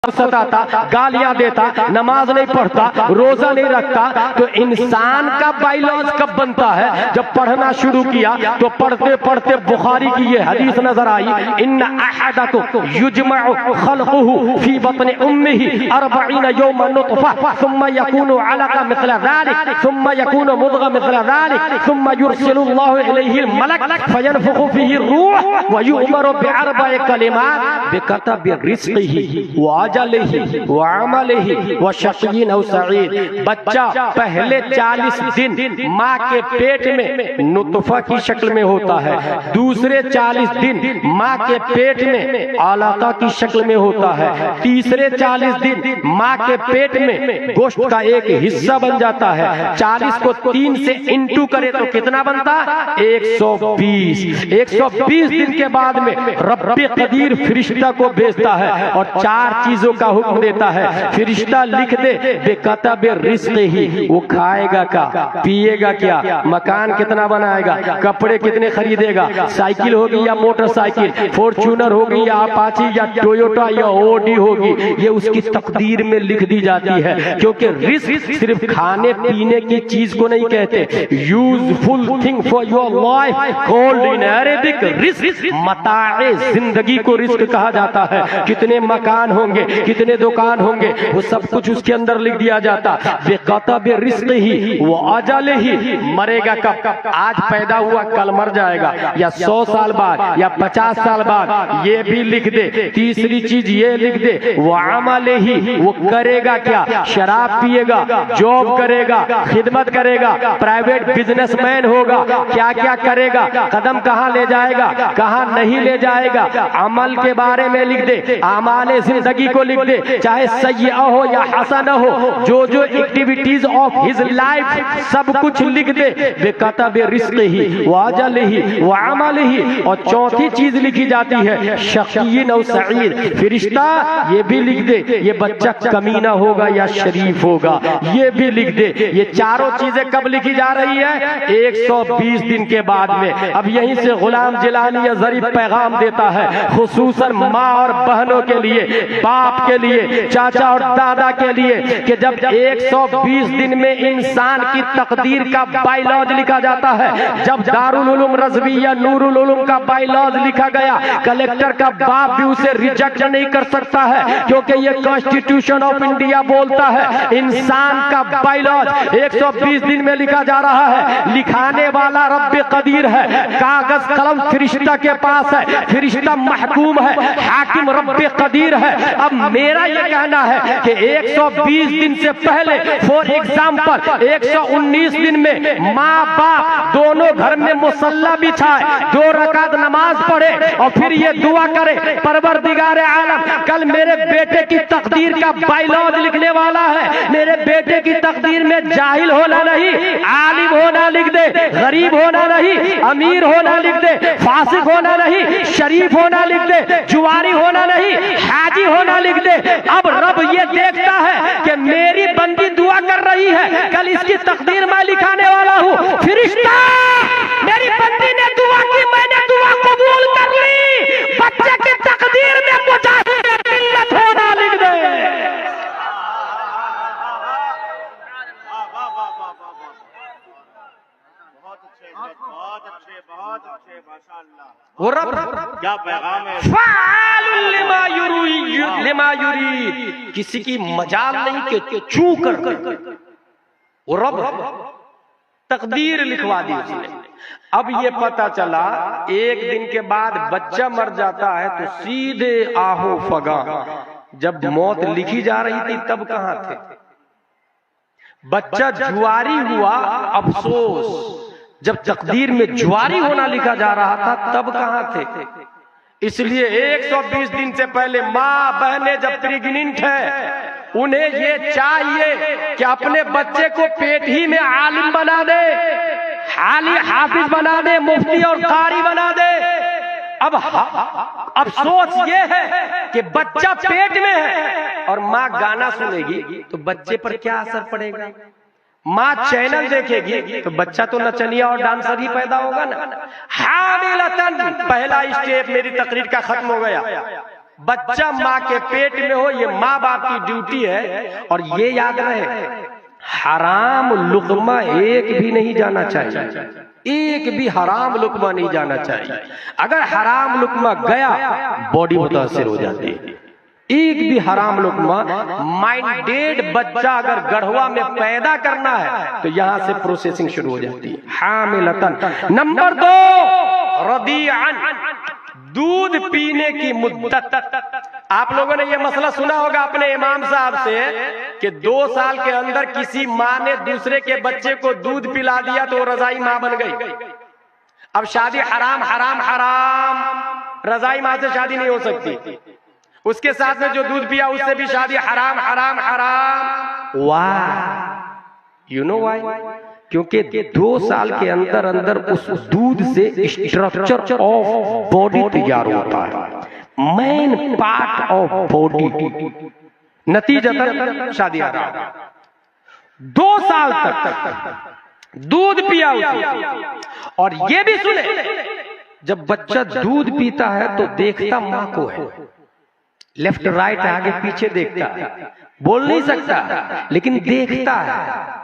सताता, गालियां देता, नमाज नहीं पढ़ता, रोजा नहीं रखता, तो इंसान का बाइलॉज कब बनता है? जब पढ़ना शुरू किया तो पढ़ते पढ़ते बुखारी की ये हदीस नजर आई, इन्ना अहदकुम युजमअु खल्क़ुहु फी बत्नि उम्मिही 40 यौमन नुतफ़ा सुम्मा यकूनु अलक़ा मिस्ला ज़ालिक सुम्मा यकूनु मुद्ग़ा मिस्ला ज़ालिक सुम्मा युरसिलुल्लाहु इलैहिल मलक फयनफ़ुख़ु फ़ीहि रूह व युअमरु बिअरबइ कलिमात बिकतबि रिज़्क़िही व अजलिही व अमलिही व शक़िय्यिन औ सईद। बच्चा पहले 40 दिन माँ के पेट में नुतफ़ा की शक्ल में होता है, दूसरे 40 दिन माँ के पेट में अलक़ा की शक्ल में होता है, तीसरे 40 दिन माँ के पेट में गोश्त का एक हिस्सा बन जाता है। 40 को 3 से इंटू करे तो कितना बनता? 120। 120 दिन के बाद में रब्बे कदीर फरिश्ता को भेजता है और 4 चीजों का हुक्म देता है। फरिश्ता लिख दे बेकतबे रिज़्क़िही, वो खाएगा क्या, पिएगा क्या, मकान कितना बनाएगा, कपड़े कितने खरीदेगा, साइकिल होगी या मोटरसाइकिल, फॉर्च्यूनर होगी या अपाची या टोयोटा या ओडी होगी, ये उसकी तकदीर में लिख दी जाती है। क्योंकि रिस्क सिर्फ खाने पीने की चीज को नहीं कहते, useful thing for your life called in Arabic risk, मताए जिंदगी को रिस्क कहा जाता है। कितने मकान होंगे, कितने दुकान होंगे, वो सब कुछ उसके अंदर लिख दिया जाता। बेकतबे रिज़्क़िही व अजलिही, मरेगा कब, आज पैदा हुआ कल मर जाएगा, या 100 साल बाद या 50 साल बाद, ये भी लिख दे। तीसरी चीज ये लिख दे व अमलिही, वो करेगा क्या, शराब पिएगा, जॉब करेगा, खिदमत करेगा, प्राइवेट बिजनेसमैन होगा, क्या क्या करेगा, कदम कहाँ ले जाएगा, कहाँ नहीं ले जाएगा, अमल के बारे में लिख दे, आमाले जिंदगी को लिख दे, चाहे सय्या हो या हसन हो, जो जो एक्टिविटीज ऑफ हिज लाइफ सब कुछ लिख दे। बेकतबे रिज़्क़िही व अजलिही व अमलिही। और चौथी चीज लिखी जाती है शक़िय्यिन औ सईद, फरिश्ता ये भी लिख दे ये बच्चा कमीना होगा या शरीफ होगा, ये भी लिख दे। ये चारों चीजें कब लिखी जा रही है? 120 दिन के बाद में। अब यहीं से गुलाम जिलानी या ज़रीफ पैगाम देता है, खुसूसन माँ और बहनों के लिए, बाप के लिए, चाचा और दादा के लिए, कि जब 120 दिन में इंसान की तकदीर का बाइलॉज लिखा जाता है। जब दारुल उलूम रज़विया नूरुल उलूम का बाइलॉज लिखा गया, कलेक्टर का बाप भी उसे रिजेक्ट नहीं कर सकता है, क्योंकि ये कॉन्स्टिट्यूशन ऑफ इंडिया बोलता है इंसान का बाइलॉज 120 दिन में लिखा जा रहा है। लिखाने वाला रब्बे कदीर है, कागज कलम फरिश्ता के पास है, फरिश्ता महकूम है, हाकिम रब्बे कदीर है। अब मेरा यह कहना है कि 120 दिन से पहले, फॉर एग्जाम्पल 119 दिन में माँ बाप दोनों घर में मुसल्ला बिछाए, 2 रकात नमाज पढ़े और फिर ये दुआ करे, परवरदिगारे आलम कल मेरे बेटे की तकदीर का बाइलॉज लिखने वाला है, मेरे बेटे की तकदीर में जाहिल होना नहीं, आलिम होना लिख दे, गरीब होना नहीं, अमीर होना लिख दे, फासिक होना नहीं, शरीफ होना लिख दे, जुआरी होना नहीं, हाजी होना लिख दे। अब रब ये देखता है कि मेरी बंदी दुआ कर रही है, कल इसकी तकदीर मैं लिखाने वाला हूँ। फरिश्ता मेरी बंदी ने दुआ की, मैंने दुआ कबूल कर ली, बच्चे की तकदीर में मुजाहिद मिल्लत होना लिख दे। वो रब क्या पैगाम है, फ़ाअलुल लिमा युरीद, किसी की मजाल नहीं कि चू कर वो रब तकदीर लिखवा दी उसने। अब ये पता चला 1 दिन के बाद बच्चा मर जाता है तो सीधे आहो फगा। जब मौत लिखी जा रही थी तब कहां थे? बच्चा जुआरी हुआ, अफसोस। जब तकदीर में जुआरी होना लिखा जा रहा था तब कहां थे? इसलिए 120 दिन से पहले माँ बहनें जब प्रेग्नेंट है, उन्हें ये चाहिए कि अपने बच्चे को पेट ही में आलिम बना दे, हाफिज बना दे, मुफ्ती और कारी बना दे। अब अफसोस ये है कि बच्चा पेट में है और माँ गाना सुनेगी तो बच्चे पर क्या असर पड़ेगा? माँ चैनल देखेगी तो बच्चा तो नचनिया और डांसर ही पैदा होगा ना। हामिलतन, पहला स्टेप मेरी तकरीर का खत्म हो गया। बच्चा माँ के पेट में हो, ये माँ बाप की ड्यूटी है। और ये याद रहे, हराम लुक़मा एक भी नहीं जाना चाहिए, एक भी हराम लुक़मा नहीं जाना चाहिए। अगर हराम लुक़मा गया बॉडी मुतासिर हो जाती है। एक भी हराम लुक़मा, माइंडेड बच्चा अगर गढ़वा में पैदा करना है तो यहां से प्रोसेसिंग शुरू हो जाती है, हामिलतन। नंबर 2, रदीअन, दूध पीने की मुद्दत। आप लोगों ने ये मसला सुना होगा अपने इमाम साहब से कि 2 साल के अंदर किसी माँ ने दूसरे के बच्चे को दूध पिला दिया तो रजाई माँ बन गई। अब शादी हराम हराम हराम, रजाई माँ से शादी नहीं हो सकती। उसके साथ में जो दूध पिया उससे भी शादी हराम हराम हराम। वाह, यू नो व्हाई? क्योंकि 2 साल के अंदर अंदर उस दूध से स्ट्रक्चर ऑफ बॉडी तैयार होता है, मेन पार्ट ऑफ बॉडी। नतीजतन शादी हराम। 2 साल तक दूध पिया उसे। और ये भी सुने, जब बच्चा दूध पीता है तो देखता माँ को है, लेफ्ट राइट आगे पीछे देखता है, बोल नहीं सकता लेकिन देखता है,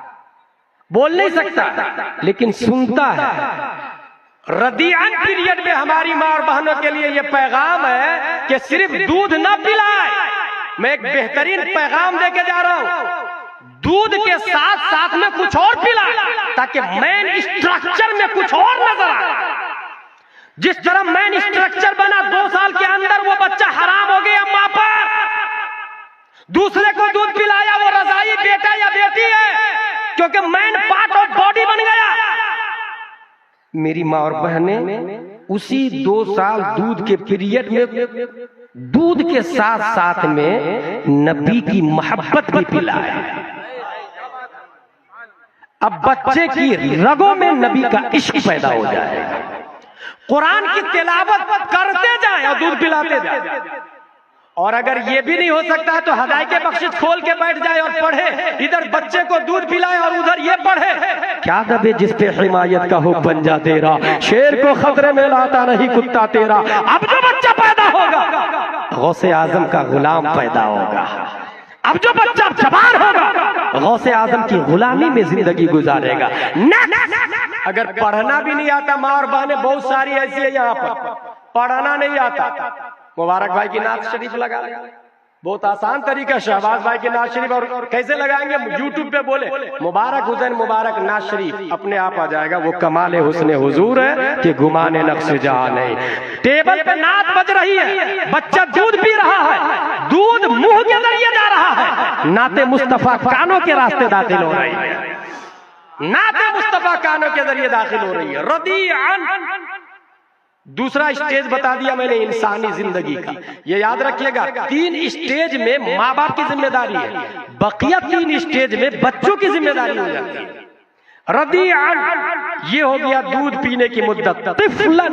बोल नहीं सकता लेकिन सुनता है। रदीअन पीरियड में हमारी माँ और बहनों के लिए यह पैगाम है कि सिर्फ दूध न पिलाए। मैं एक बेहतरीन पैगाम देके जा रहा हूं, दूध के साथ साथ में कुछ और पिलाए ताकि मेन स्ट्रक्चर में कुछ और नजर आए। जिस तरह मेन स्ट्रक्चर बना 2 साल के अंदर वो बच्चा हराम हो गया माँ पर, दूसरे को दूध पिलाया वो रजाई बेटा या बेटी है, क्योंकि मेन पार्ट ऑफ बॉडी बन गया। मेरी माँ और बहनें उसी 2 साल दूध के पीरियड में दूध के साथ साथ में नबी की मोहब्बत भी पिलाए। अब बच्चे की रगों में नबी का इश्क पैदा हो जाएगा। कुरान की तिलावत करते जाए और दूध पिलाते जाए। और अगर ये भी नहीं हो सकता तो हदाई के बख्शिश खोल के बैठ जाए और पढ़े, इधर बच्चे को दूध पिलाए और उधर ये पढ़े। क्या दबे जिस पे हिमायत का हुक्म बन जा तेरा, शेर को खतरे में लाता नहीं कुत्ता तेरा। अब जो बच्चा पैदा होगा गौसे आजम का गुलाम पैदा होगा। अब जो बच्चा जवान होगा गौसे आजम की गुलामी में जिंदगी गुजारेगा। अगर पढ़ना भी नहीं आता, माँ और बहनें बहुत सारी ऐसी है यहाँ पर पढ़ना नहीं आता, मुबारक भाई की नात शरीफ लगा लें, बहुत आसान तरीका। शहबाज भाई की नात शरीफ और कैसे लगाएंगे? यूट्यूब पे बोले मुबारक हुसैन मुबारक नात शरीफ, अपने आप आ जाएगा। वो कमाले हुस्ने हुजूर है कि गुमाने नक्श जहां नहीं। टेबल पे नात बज रही है, बच्चा दूध पी रहा है, दूध मुंह के जरिए जा रहा है, नाते मुस्तफा कानों के रास्ते दाखिल हो रही है, नाते मुस्तफा कानों के जरिए दाखिल हो रही है। रदीअन। दूसरा स्टेज बता दिया मैंने इंसानी जिंदगी का, ये याद रखिएगा। 3 स्टेज में माँ बाप की जिम्मेदारी है, बकिया 3 स्टेज में बच्चों की जिम्मेदारी हो जाती है। रदीअन ये हो गया दूध पीने की मुद्दत। तिफ़लन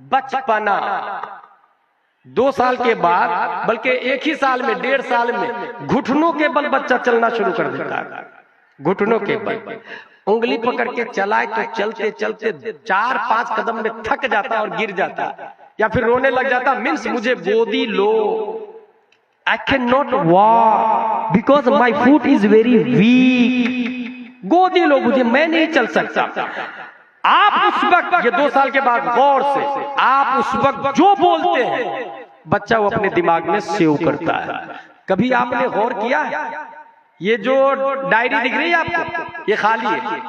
बचपना, 2 साल के बाद, बल्कि 1 ही साल में 1.5 साल में घुटनों के बल बच्चा चलना शुरू कर देता है। घुटनों के बल उंगली पकड़ के चलाए तो चलते चलते 4-5 कदम में थक जाता और गिर जाता, या फिर रोने लग जाता। मीन्स मुझे गोदी लो, I can not walk because my foot is very weak. गोदी लो मुझे, मैं नहीं चल सकता। आप उस वक्त, ये 2 साल के बाद गौर से आप उस वक्त जो बोलते हैं बच्चा वो अपने दिमाग में सेव करता है। कभी आपने गौर किया है? ये जो डायरी दिख रही है आपको, ये खाली है,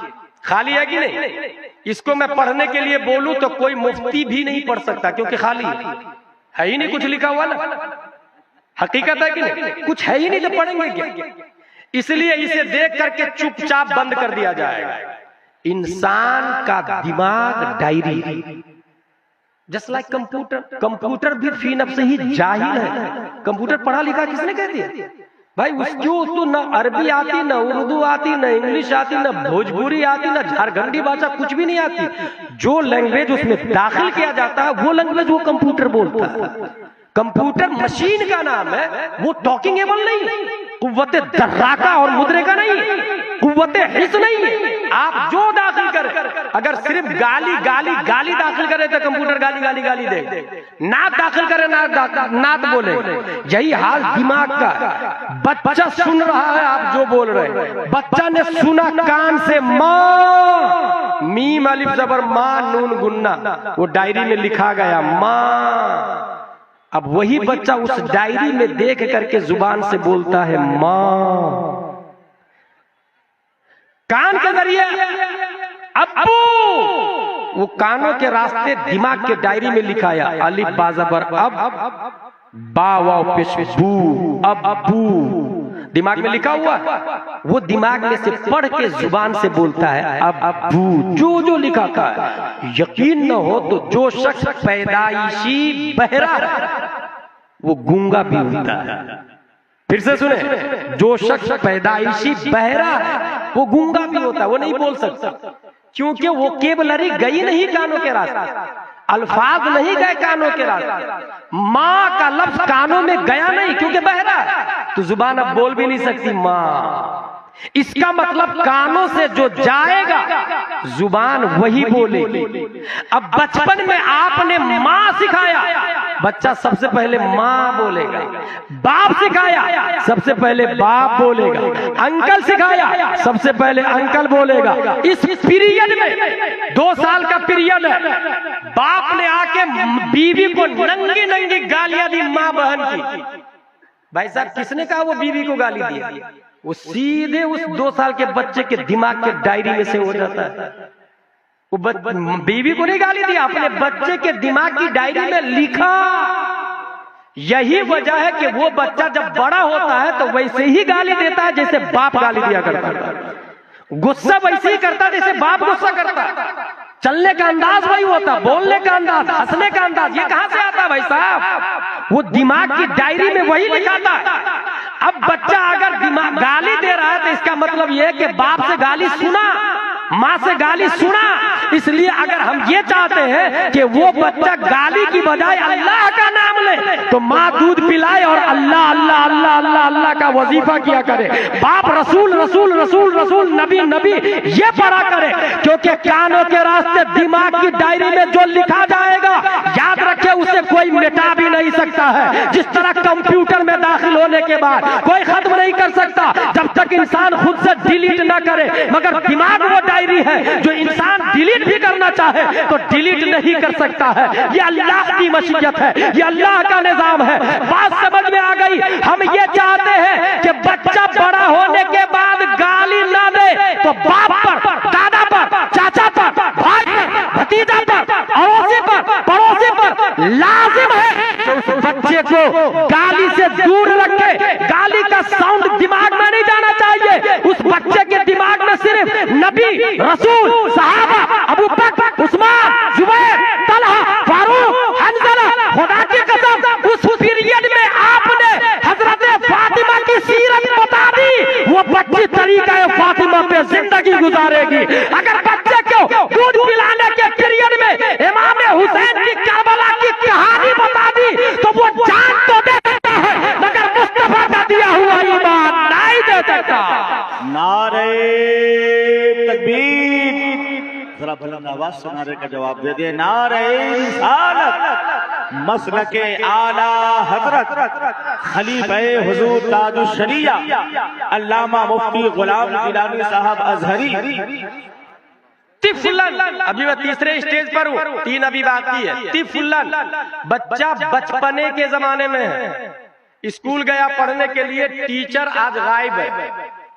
खाली है कि नहीं? इसको मैं पढ़ने के लिए बोलूं तो कोई मुफ्ती भी नहीं पढ़ सकता, क्योंकि खाली है ही नहीं, कुछ लिखा हुआ ना। हकीकत है कि नहीं? कुछ है ही नहीं तो पढ़ेंगे क्या? इसलिए इसे देख करके चुपचाप बंद कर दिया जाएगा। इंसान का दिमाग diary, just like computer. Computer भी फी नफ्से ही जाहिल है। कंप्यूटर पढ़ा लिखा किसने कह दिया भाई? उसको तो ना अरबी आती, ना उर्दू आती, ना इंग्लिश आती, ना भोजपुरी आती, ना झारखंडी भाषा, कुछ भी नहीं आती। जो लैंग्वेज उसमें दाखिल किया जाता है वो लैंग्वेज वो कंप्यूटर बोलता है। कंप्यूटर मशीन का नाम है, वो टॉकिंग एबल नहीं, कुव्वते दर्राका और मुद्रे का नहीं, कुव्वते हिस्स नहीं है। आप जो दाखिल कर अगर सिर्फ गाली गाली गाली दाखिल करे तो कंप्यूटर गाली गाली गाली दे, नात दाखिल करे नात बोले। यही हाल दिमाग का। बच्चा सुन रहा है आप जो बोल रहे हैं, बच्चा ने सुना कान से माँ, मीम अलिफ जबर माँ नून गुन्ना, वो डायरी में लिखा गया माँ। अब वही बच्चा उस डायरी में देख करके जुबान से बोलता है माँ। कान के जरिए अब्बू, वो कानों के रास्ते दिमाग के डायरी में लिखाया अलिफ बाजबर अब, बा वाव पेश बू, अब्बू दिमाग में लिखा हुआ, वो दिमाग में से पढ़ के जुबान से बोलता है अब्बू, जो जो लिखा था। यकीन न हो तो जो शख्स पैदाइशी बहरा है वो गूंगा भी होता है। फिर से सुने, जो शख्स पैदाइशी बहरा है वो गूंगा भी होता है, वो नहीं बोल सकता, क्योंकि वो केबलरी गई नहीं कानों के रास्ते, अल्फाज नहीं गए कानों के रास्ते। माँ का लफ्ज कानों में गया नहीं क्योंकि बहरा है, तो जुबान अब बोल भी नहीं सकती माँ। इसका मतलब कानों से जो जाएगा जुबान वही बोलेगी। अब बचपन में आपने माँ सिखाया, बच्चा सबसे पहले माँ बोलेगा। बाप सिखाया, सबसे पहले बाप बोलेगा। अंकल सिखाया, सबसे पहले अंकल बोलेगा। इस पीरियड में 2 साल का पीरियड है, बाप ने आके बीवी को नंगी नंगी गालियां दी माँ बहन की। भाई साहब किसने कहा वो बीवी को गाली दी? वो सीधे उस 2 साल के बच्चे के दिमाग के डायरी में से हो जाता है। वो बीवी को नहीं गाली दी, अपने बच्चे के दिमाग की डायरी में लिखा। यही वजह है कि वो बच्चा जब बड़ा होता है तो वैसे ही गाली देता है जैसे बाप गाली दिया करता था, गुस्सा वैसे ही करता जैसे बाप गुस्सा करता, चलने का अंदाज वही होता, बोलने का अंदाज, हंसने का अंदाज। ये कहां से आता है भाई साहब? वो दिमाग की डायरी में वही लिखाता है। अब बच्चा अगर दिमाग गाली दे रहा है तो इसका मतलब यह है कि बाप से गाली सुना, माँ से गाली सुना। इसलिए अगर हम ये चाहते हैं कि वो बच्चा गाली की बजाय अल्लाह का नाम ले तो माँ दूध पिलाए और अल्लाह अल्लाह अल्लाह अल्लाह अल्लाह का वजीफा किया करे। बाप रसूल रसूल रसूल रसूल नबी नबी ये पढ़ा करे, क्योंकि कानों के रास्ते दिमाग की डायरी में जो लिखा जाएगा याद रखे उसे कोई मिटा भी नहीं सकता है। जिस तरह कंप्यूटर में दाखिल होने के बाद कोई खत्म नहीं कर सकता जब तक इंसान खुद से डिलीट ना करे, मगर दिमाग वो डायरी है जो इंसान डिलीट भी करना चाहे तो डिलीट नहीं कर सकता है। ये अल्लाह की मशीयत है, ये अल्लाह का निजाम है। बात समझ में आ गई? हम ये चाहते हैं कि बच्चा बड़ा होने के बाद गाली ना दे तो बाप पर, दादा पर, चाचा पर, भाई पर, भतीजा पर, अड़ोसी पर, पड़ोसी पर लाजिम है तो उस बच्चे को गाली से दूर रखे। गाली का साउंड दिमाग में नहीं जाना चाहिए। उस बच्चे के दिमाग में सिर्फ नबी, रसूल, सहाबा, अबू बकर, उस्मान, जुबैर, तलहा, फारूक, हंज़ला, खुदा की कसम उस पीरियड में आपने हजरत फातिमा की सीरत बता दी, वो बच्ची तरीका फातिमा पे जिंदगी गुजारेगी। अगर बच्चे को दूध पिलाने के पीरियड में इमाम हुसैन की करबला की कहानी बता दी तो वो जान तो दे सकता है मगर मुस्तफा का दिया हुआ ईमान नहीं दे सकता। नारे तकबीर, जरा बुलंद आवाज से नारे का जवाब दे दे। नारे रिसालत मसलके आला हजरत खलीफे हुजूर ताजुश शरिया अल्लामा मुफ्ती गुलाम गिलानी साहब अजहरी। तिफुल्लन, अभी मैं तीसरे स्टेज पर हूँ, 3 अभी बाकी है। तिफुल्लन, बच्चा बचपने के जमाने में है, स्कूल गया पढ़ने के लिए, टीचर आज गायब है।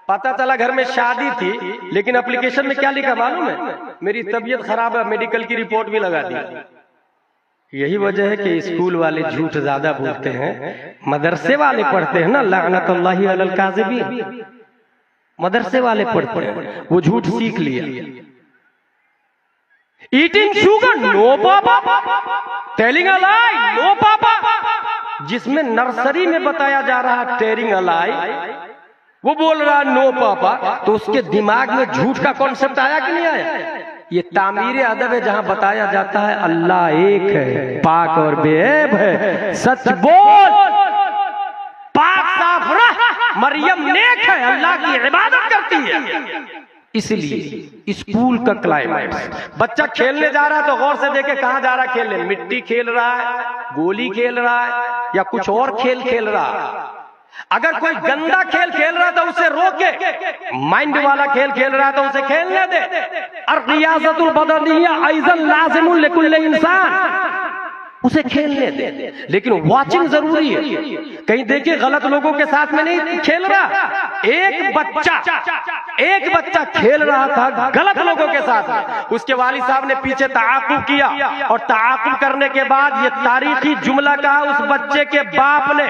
पता चला घर में शादी थी, लेकिन एप्लीकेशन में क्या लिखा मालूम है? मेरी तबीयत खराब है, मेडिकल की रिपोर्ट भी लगा दी। यही वजह है कि स्कूल वाले झूठ ज्यादा बोलते हैं, मदरसे वाले पढ़ते हैं ना, लानतुल्लाहि अलल काज़िबीन, मदरसे वाले पढ़ते हैं, वो झूठ सीख लिया। ईटिंग शुगर, नो पापा, टेलिंग अ लाई, नो पापा। जिसमें नर्सरी में बताया जा रहा है टेलिंग अ लाई, वो बोल रहा है नो पापा, तो उसके दिमाग में झूठ का कॉन्सेप्ट आया कि नहीं आया? ये तामीर अदब है जहां बताया जाता है अल्लाह एक है, पाक और बेऐब है, सच बोल, पाक साफ रह, मरियम नेक है, अल्लाह की इबादत करती है। इसलिए स्कूल का क्लाइमैक्स, बच्चा खेलने जा रहा है तो गौर से देखे कहां जा रहा है खेलने, मिट्टी खेल रहा है, गोली खेल रहा है या कुछ और खेल खेल रहा है। अगर कोई गंदा खेल खेल रहा है तो उसे रोके, माइंड वाला खेल खेल रहा है तो उसे खेलने दे। और रियाजतुल बदनिया अइज़न लाज़िमुन लिकुल्लि इंसान, उसे खेलने दे, लेकिन वॉचिंग जरूरी है। कहीं देखिए गलत लोगों के साथ में नहीं खेल रहा। एक बच्चा खेल रहा था गलत लोगों के साथ, उसके वालिद साहब ने पीछे ताक़ुब किया और ताक़ुब करने के बाद ये तारीखी जुमला कहा उस बच्चे के बाप ने,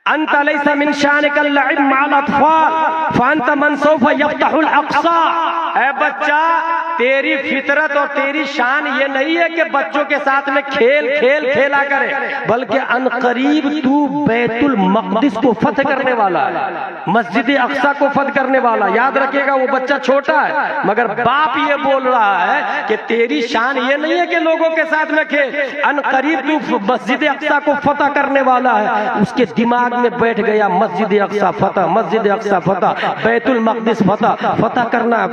अंत लैसा मिन शानिकल लइब मअल अत्फाल फअंत मन सौफा यफ्तहुल अक़सा। ऐ बच्चा, तेरी फितरत और तेरी शान ये नहीं है कि बच्चों के साथ में खेला करे, बल्कि अनकरीब तू बैतुल मक़दिस को फतह करने वाला है, मस्जिद अक़सा को फतह करने वाला। याद रखिएगा, वो बच्चा छोटा है मगर बाप ये बोल रहा है कि तेरी शान ये नहीं है कि लोगों के साथ में खेल, अनकरीब तू मस्जिद अक़सा को फतह करने वाला है। उसके दिमाग में बैठ गया मस्जिद अक़सा फतह, मस्जिद अक़सा फतह, बैतुल मक़दिस फतह करना है,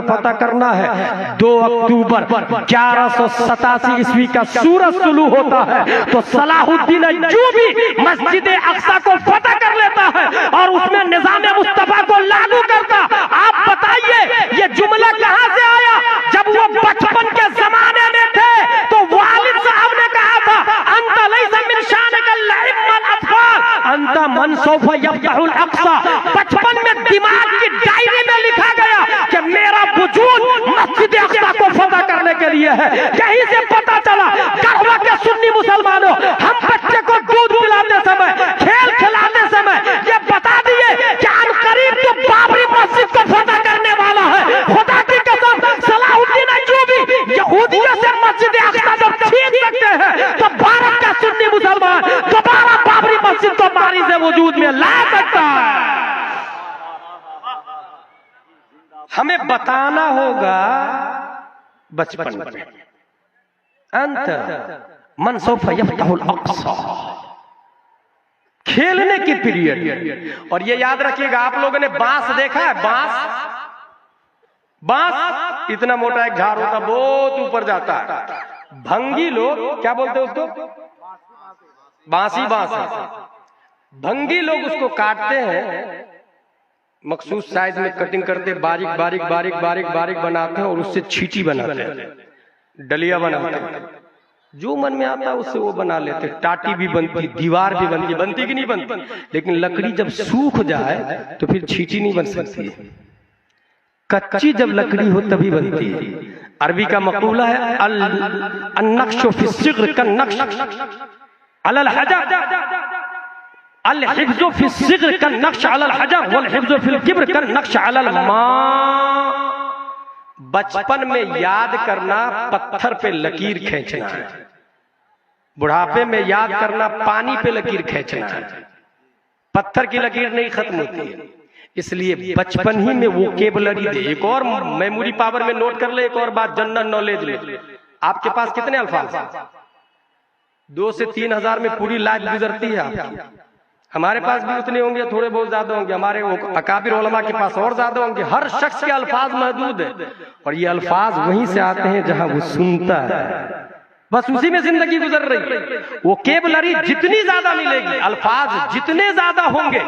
फतह करना है। 2 अक्टूबर 1187 ईस्वी का सूरज तुलू होता है तो सलाहुद्दीन अय्यूबी मस्जिद अक़सा को फतह कर लेता है और उसमें निज़ाम मुस्तफा को लागू करता। आप बताइए ये जुमला कहां से आया? जब वो बचपन के जमाने में थे तो वालिद साहब ने कहा था अंत लैसा मिन शानिकल लइब मअल अत्फाल अंत मन सौफा यफ्तहुल अक़सा। बचपन में दिमाग की डायरी में लिखा गया कि मेरा वजूद मस्जिद अक़सा को फतह करने के लिए है। कहीं से पता चला कहवा के सुन्नी मुसलमानों, हम बच्चे को दूध पिलाते समय, खेल खिलाते समय ये बता दिए कि अनकरीब तो बाबरी मस्जिद को फतह करने वाला है। खुदा की कसम, सलाहुद्दीन अय्यूबी यहूदियों से मस्जिद अक़सा जब छीन सकते हैं तो भारत का सुन्नी मुसलमान दोबारा बाबरी मस्जिद को मारी से वजूद में ला सकता है। हमें बताना होगा बचपन में अंत मन सौफा यफ्तहुल अक़सा, खेलने की पीरियड। और ये याद रखिएगा, आप लोगों ने बांस देखा है? बांस इतना मोटा एक झाड़ होता, बहुत ऊपर जाता है। भंगी लोग क्या बोलते हैं उसको? बांसी बांस है। भंगी लोग उसको काटते हैं, मखसूस साइज में कटिंग करते, बारीक बारीक बारीक बारीक बारीक बनाते हैं और उससे छींटी बनाते हैं, डलिया बनाते हैं, जो मन में आता है उससे वो बना लेते। टाटी भी बनती, दीवार भी बनती कि नहीं बनती? लेकिन लकड़ी जब सूख जाए तो फिर छींटी नहीं बन सकती है। कच्ची जब लकड़ी हो तभी बनती है। अरबी का मक़ूला है अन-नक्शु फी सिग़्र कन-नक्श अलल हजर, अल-हिफ़्ज़ु फी सिग़्र कन-नक्श अलल हजर वल-हिफ़्ज़ु फिल किब्र कन-नक्श अलल माँ। बचपन में याद करना पत्थर पे लकीर खींचना है, बुढ़ापे में याद करना पानी पे लकीर खींचना है। पत्थर की लकीर नहीं खत्म होती है, इसलिए बचपन ही में वो केबलरी दे। एक और मेमोरी पावर में नोट कर ले, एक और बात जनरल नॉलेज ले। आपके पास कितने अल्फाज? 2 से 3 हजार में पूरी लाइफ गुजरती है आपकी। हमारे पास भी उतने होंगे, थोड़े बहुत ज्यादा होंगे, हमारे अकाबिर उलमा के पास और ज्यादा होंगे। हर शख्स के अल्फाज महदूद है और ये अल्फाज वहीं से आते हैं जहां वो सुनता है, बस उसी में जिंदगी गुजर रही है। वो केबलरी जितनी ज्यादा मिलेगी, अल्फाज जितने ज्यादा होंगे,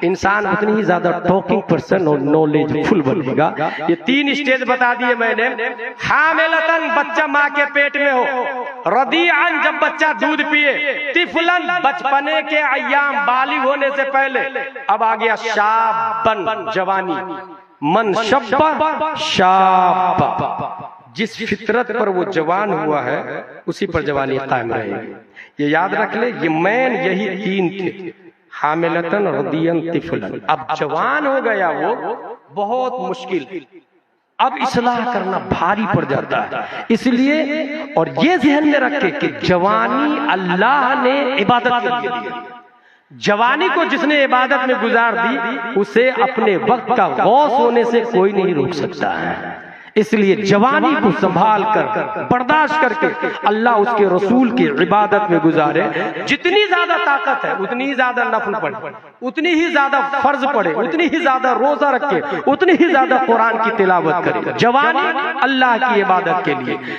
इंसान उतनी ही ज्यादा टॉकिंग पर्सन और नॉलेजफुल बनेगा। ये 3 स्टेज बता दिए मैंने। हामिलतन, बच्चा माँ के पेट में हो। रदीअन, जब बच्चा दूध पिए। तिफलन, बचपने के अय्याम, बालिग होने से पहले। अब आ गया शाबन, जवानी। मन शब्बा शाब, जिस फितरत पर वो जवान हुआ है उसी पर जवानी कायम रहेगी। ये याद रख ले, ये मैन यही 3 थे, हामिलतन, रदियन, तिफलन। अब जवान हो गया वो, बहुत मुश्किल, अब इस्लाह करना भारी पड़ जाता है। इसलिए और ये ज़हन में रखे कि जवानी अल्लाह ने इबादत के लिए दी। जवानी को जिसने इबादत में गुजार दी, उसे अपने वक्त का गौस होने से कोई नहीं रोक सकता है। इसलिए जवानी को संभाल कर बर्दाश्त करके अल्लाह उसके रसूल की इबादत में गुजारे। जितनी ज्यादा ताकत है उतनी ही ज्यादा नफल पढ़े, उतनी ही ज्यादा फर्ज पढ़े, उतनी ही ज्यादा रोजा रखे, उतनी ही ज्यादा कुरान की तिलावत करे। जवानी अल्लाह की इबादत के लिए।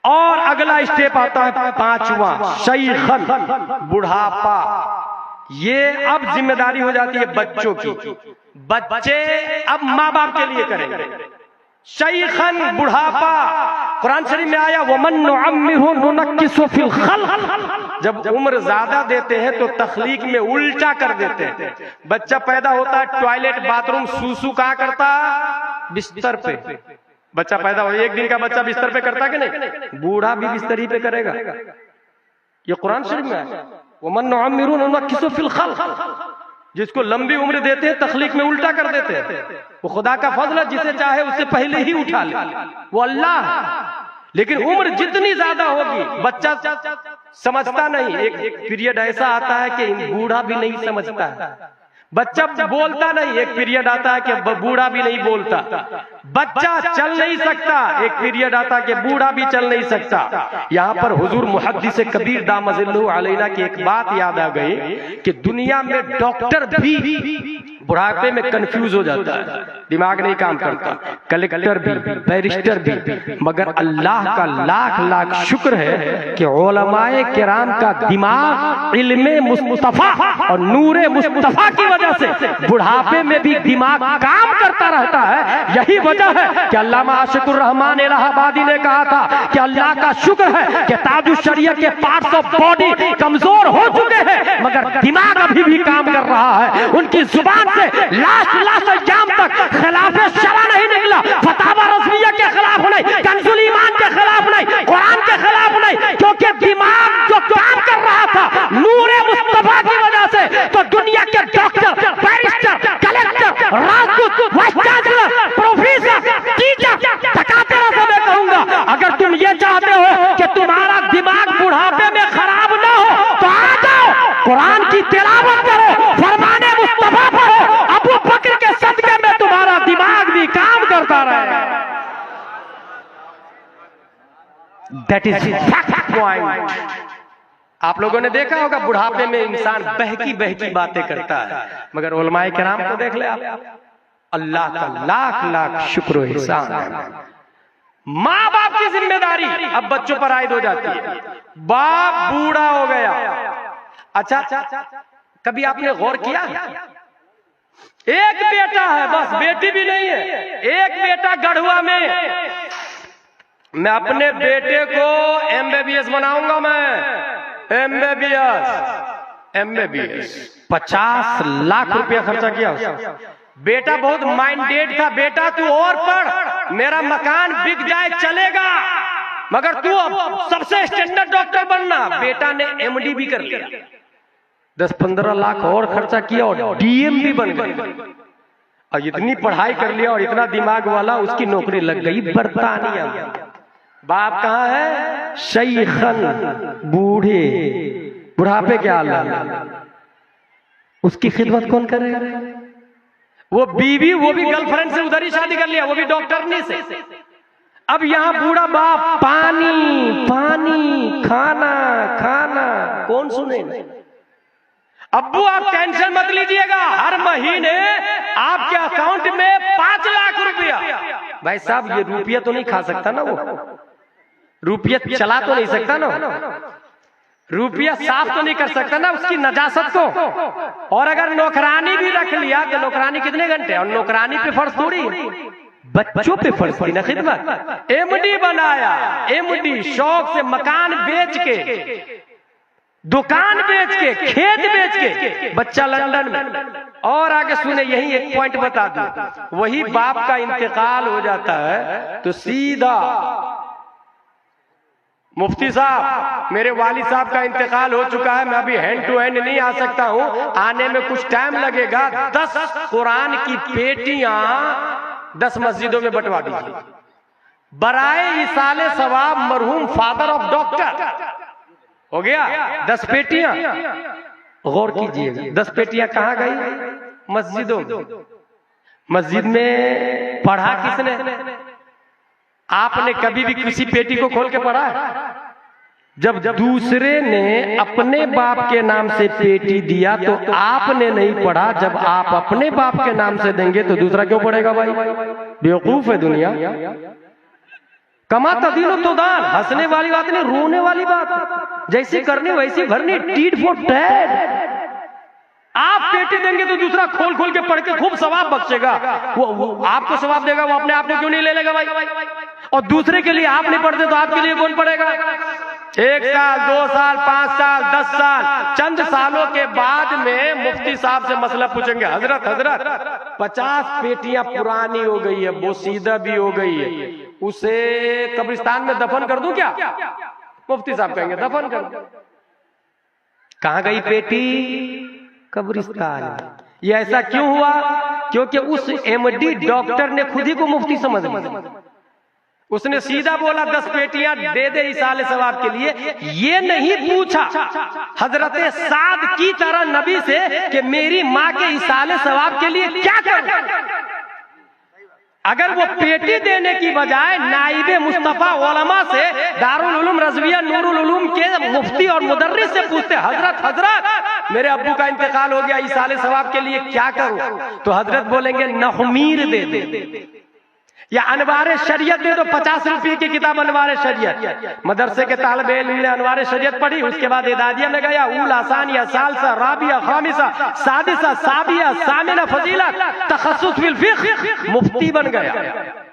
और अगला स्टेप आता है पांचवा, शैखन, बुढ़ापा। ये अब जिम्मेदारी हो जाती है बच्चों की। बच्चे अब माँ बाप के लिए करेंगे। शैखन, बुढ़ापा। कुरान शरीफ में आया वमन नुअम्मिरहु नुनक्किसु फिल खल्क। जब उम्र ज्यादा देते हैं तो तखलीक में उल्टा कर देते हैं। बच्चा पैदा होता है, टॉयलेट बाथरूम सूसू कहाँ करता? बिस्तर पे। बच्चा पैदा हो, एक दिन का बच्चा बिस्तर पे करता कि नहीं? बूढ़ा भी बिस्तर ही पे करेगा। ये कुरान शरीफ में है वमन नुअम्मिरहु नुनक्किसु फिल खल्क। जिसको लंबी उम्र देते हैं तखलीक में उल्टा कर देते हैं। वो खुदा का फजल है, जिसे चाहे उससे पहले ही उठा ले, वो अल्लाह है। लेकिन उम्र जितनी ज्यादा होगी बच्चा समझता नहीं। एक पीरियड ऐसा आता है कि बूढ़ा भी नहीं समझता है। बच्चा बोलता नहीं, एक पीरियड आता है कि बूढ़ा भी नहीं बोलता। बच्चा चल नहीं सकता, एक पीरियड आता है कि बूढ़ा भी चल नहीं सकता। यहाँ पर हुजूर मुहद्दिस कबीर दामजिल्लहु अलैना की एक बात याद आ गई कि दुनिया में डॉक्टर भी बुढ़ापे में कंफ्यूज हो जाता है, दिमाग नहीं काम करता, कलेक्टर भी, बैरिस्टर भी। मगर अल्लाह का लाख लाख शुक्र है कि उलमाए किराम का दिमाग इल्मे मुस्तफा और नूरे मुस्तफा की वजह से बुढ़ापे में भी दिमाग काम करता रहता है। यही वजह है कि अल्लामा आशिकुर रहमान इलाहाबादी ने कहा था कि अल्लाह का शुक्र है कि ताजुश शरीयत के पार्ट्स ऑफ बॉडी कमजोर हो चुके हैं मगर दिमाग अभी भी काम कर रहा है। उनकी जुबान से लास्ट एग्जाम तक खिलाफे शरा नहीं निकला, फतावा रज़विया के खिलाफ नहीं, कंजुल ईमान के खिलाफ नहीं, कुरान के खिलाफ नहीं, क्योंकि दिमाग जो काम कर रहा था नूरे मुस्तफा की वजह से। तो दुनिया के डॉक्टर, बैरिस्टर, कलेक्टर, राजदूत, वाइस चांसलर, प्रोफेसर, टीचर, धकातेरा से मैं कहूंगा अगर तुम ये चाहते हो कि तुम्हारा दिमाग बुढ़ापे में खराब ना हो तो आ जाओ, कुरान की तिलावत करो, फरमाने मुस्तफा पढ़ो, अबू बकर के सदके में तुम्हारा दिमाग भी काम करता रहे। That is fact point. आप लोगों ने देखा होगा बुढ़ापे में इंसान बहकी बहकी बातें करता है, मगर उलमाए किराम को देख ले आप, अल्लाह का लाख लाख शुक्र एहसान है। माँ बाप की जिम्मेदारी अब बच्चों पर आयद हो जाती है। बाप बूढ़ा हो गया, अच्छा कभी आपने गौर किया एक बेटा है, बस बेटी भी नहीं है, एक बेटा गढ़वा में। मैं अपने बेटे को MBBS बनाऊंगा, मैं MBBS 50 लाख रुपया खर्चा किया उसका। बेटा बहुत माइंडेड था, बेटा तू और पढ़, मेरा मकान बिक जाए चलेगा मगर तू अब सबसे स्टैंडर्ड डॉक्टर बनना। बेटा ने MD भी कर लिया, 10-15 लाख और खर्चा किया और DM भी बन गए। और इतनी पढ़ाई कर लिया और इतना दिमाग वाला, उसकी नौकरी लग गई बरतानिया में। बाप कहाँ है? शैखन, बूढ़े, बुढ़ापे के आलम। उसकी खिदमत कौन करेगा? वो बीवी, वो भी गर्लफ्रेंड से उधर ही शादी कर लिया, वो भी डॉक्टरनी से। अब यहाँ बूढ़ा बाप पानी पानी, खाना खाना, कौन सुने? अब्बू आप टेंशन मत लीजिएगा, हर महीने आपके अकाउंट में 5 लाख रुपया। भाई साहब ये रुपया तो नहीं खा सकता ना, वो रुपया चला तो नहीं सकता ना, रुपया साफ तो नहीं कर सकता ना उसकी नजासत को। और अगर नौकरानी भी रख लिया तो नौकरानी कितने घंटे, और नौकरानी पे फर्ज थोड़ी, बच्चों पे फर्ज थी ना खिदमत। MD बनाया, MD शौक से मकान बेच के, दुकान बेच के, खेत बेच के, बच्चा लंदन में। और आगे सुने, यही एक पॉइंट बता दूं, वही बाप का इंतकाल हो जाता है तो सीधा मुफ्ती साहब मेरे वालिद साहब का इंतकाल हो चुका है, मैं अभी हैंड टू हैंड नहीं आ सकता हूं, आने में कुछ टाइम लगेगा, 10 कुरान की पेटियां 10 मस्जिदों में बंटवा दीजिए बराए इसाले सवाब मरहूम फादर ऑफ डॉक्टर। हो गया 10 पेटियां। गौर कीजिए 10 पेटियां कहां गई? मस्जिदों में। मस्जिद में पढ़ा किसने? आपने कभी भी किसी पेटी को खोल के पढ़ा है? जब दूसरे ने अपने बाप के नाम से पेटी दिया तो आपने नहीं पढ़ा, जब आप अपने बाप के नाम से देंगे तो दूसरा क्यों पढ़ेगा भाई? बेवकूफ है दुनिया। कमा तदीनो तो दान, हंसने वाली बात नहीं, रोने वाली बात। जैसी करनी वैसी भरनी, टीट फॉर टैट। आप पेटी देंगे तो दूसरा खोल खोल के पढ़ के खूब सवाब बख्शेगा। वो आपको सवाब देगा, वो अपने आप को क्यों नहीं ले लेगा भाई? और दूसरे के लिए आप नहीं पढ़ते तो आपके लिए कौन पढ़ेगा? 1 साल, 2 साल, 5 साल, 10 साल, चंद सालों के बाद में मुफ्ती साहब से मसला पूछेंगे, हजरत 50 पेटियां पुरानी हो गई है, बोसीदा भी हो गई है, उसे कब्रिस्तान में दफन कर दूं क्या? मुफ्ती साहब कहेंगे दफन कर दो। कहां गई पेटी? कब्रिस्तान। ये ऐसा क्यों हुआ? क्योंकि उस एमडी डॉक्टर ने खुद ही को मुफ्ती समझ लिया। उसने सीधा बोला 10 पेटियां दे दे इसाले सवाब के लिए। ये नहीं पूछा हजरत साद की तरह नबी से कि मेरी माँ के इसाले सवाब के लिए क्या करूं। अगर वो पेटी देने की बजाय नाइबे मुस्तफा उलमा से दारुल उलूम रज़विया नूरुल उलूम के मुफ्ती और मुदर्रिस से पूछते, हजरत मेरे अब्बू का इंतकाल हो गया, इसाले सवाब के लिए क्या करूं? तो हजरत बोलेंगे नहमीर दे दे या अनवारे शरीयत दे दो। 50 रुपए की किताब अनवारे शरीयत। मदरसे के तालिबे इल्म ने अनवारे शरीयत पढ़ी, उसके बाद इदादिया में गया, उला सानिया सालसा राबिया खामिसा सादिसा साबिया सामिना फजीला तखस्सुस फिल फिक़्ह, मुफ्ती बन गया।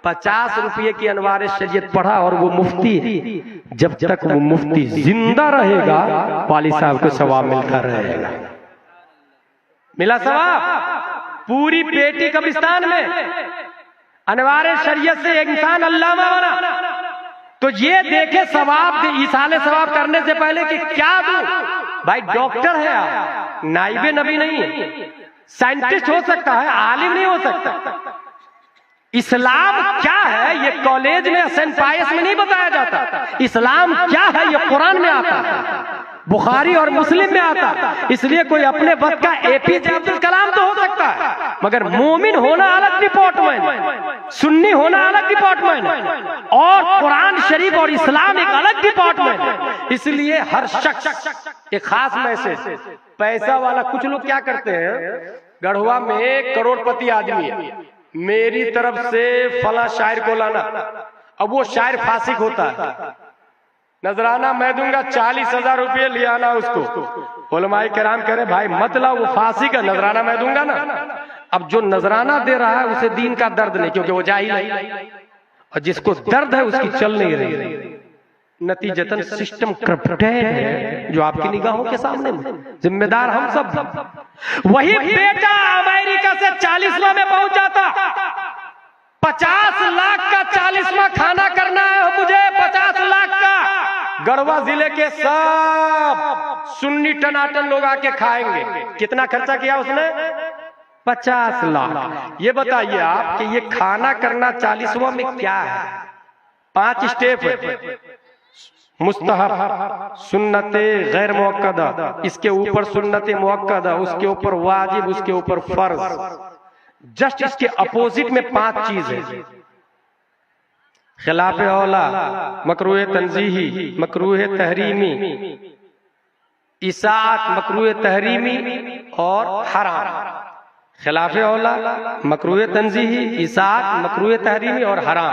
50 रुपए की अनवारे शरीयत पढ़ा और वो मुफ्ती। जब तक वो मुफ्ती जिंदा रहेगा वाली साहब को सवाब मिलता रहेगा। मिला सवाब। पूरी पेटी कब्रिस्तान में। अनवारे शरीयत से एक इंसान अल्लामा बना तो ये देखे सवाब, इसाले सवाब करने से पहले कि क्या दूं। भाई डॉक्टर है आप, नाइबे नबी नहीं है। साइंटिस्ट हो सकता है, आलिम नहीं हो सकता। इस्लाम क्या है ये कॉलेज में सेंट पायस में नहीं बताया जाता। इस्लाम क्या है ये कुरान में आता है, बुखारी और मुस्लिम में आता है। इसलिए कोई अपने वक्त का एपीजे अब्दुल कलाम तो हो सकता है, मगर मोमिन होना अलग डिपार्टमेंट, सुन्नी होना अलग डिपार्टमेंट, और कुरान शरीफ और इस्लाम एक अलग डिपार्टमेंट। इसलिए हर शख्स एक खास मैसेज। पैसा वाला कुछ लोग क्या करते हैं, गढ़वा में एक करोड़पति आदमी है, मेरी तरफ से फला शायर को लाना। अब वो शायर फासिक होता है, नजराना मैं दूंगा 40,000 रुपये ले आना उसको। उलमाए किराम कह रहे भाई मत लाओ, वो फासिक है, नजराना मैं दूंगा ना। अब जो नजराना दे रहा है उसे दीन का दर्द नहीं, क्योंकि वो जाहिल है, और जिसको दर्द है उसकी चल नहीं रही। नतीजतन सिस्टम करप्टेड है जो आपकी निगाहों के सामने में। जिम्मेदार हम सब। वही बेटा अमेरिका से 40वां में पहुंच जाता। 50 लाख का 40वां खाना करना है मुझे, 50 लाख का। गढ़वा जिले के सब सुन्नी टनाटन लोग आके खाएंगे। कितना खर्चा किया उसने? 50 लाख। ये बताइए आप कि ये खाना करना 40वां में क्या है? 5 स्टेप है। मुस्तहब, सुन्नते गैर मुअक्कदा, इसके ऊपर सुन्नते मुअक्कदा, उसके ऊपर वाजिब, उसके ऊपर फर्ज। जस्ट इसके अपोजिट में 5 चीज है। खिलाफ औला, मकरूह तंजीही, मकरूह तहरीमी, इसाअत मकरूह तहरीमी और हराम। खिलाफ औला, मकरूह तंजीही, इसाअत मकरूह तहरीमी और हराम।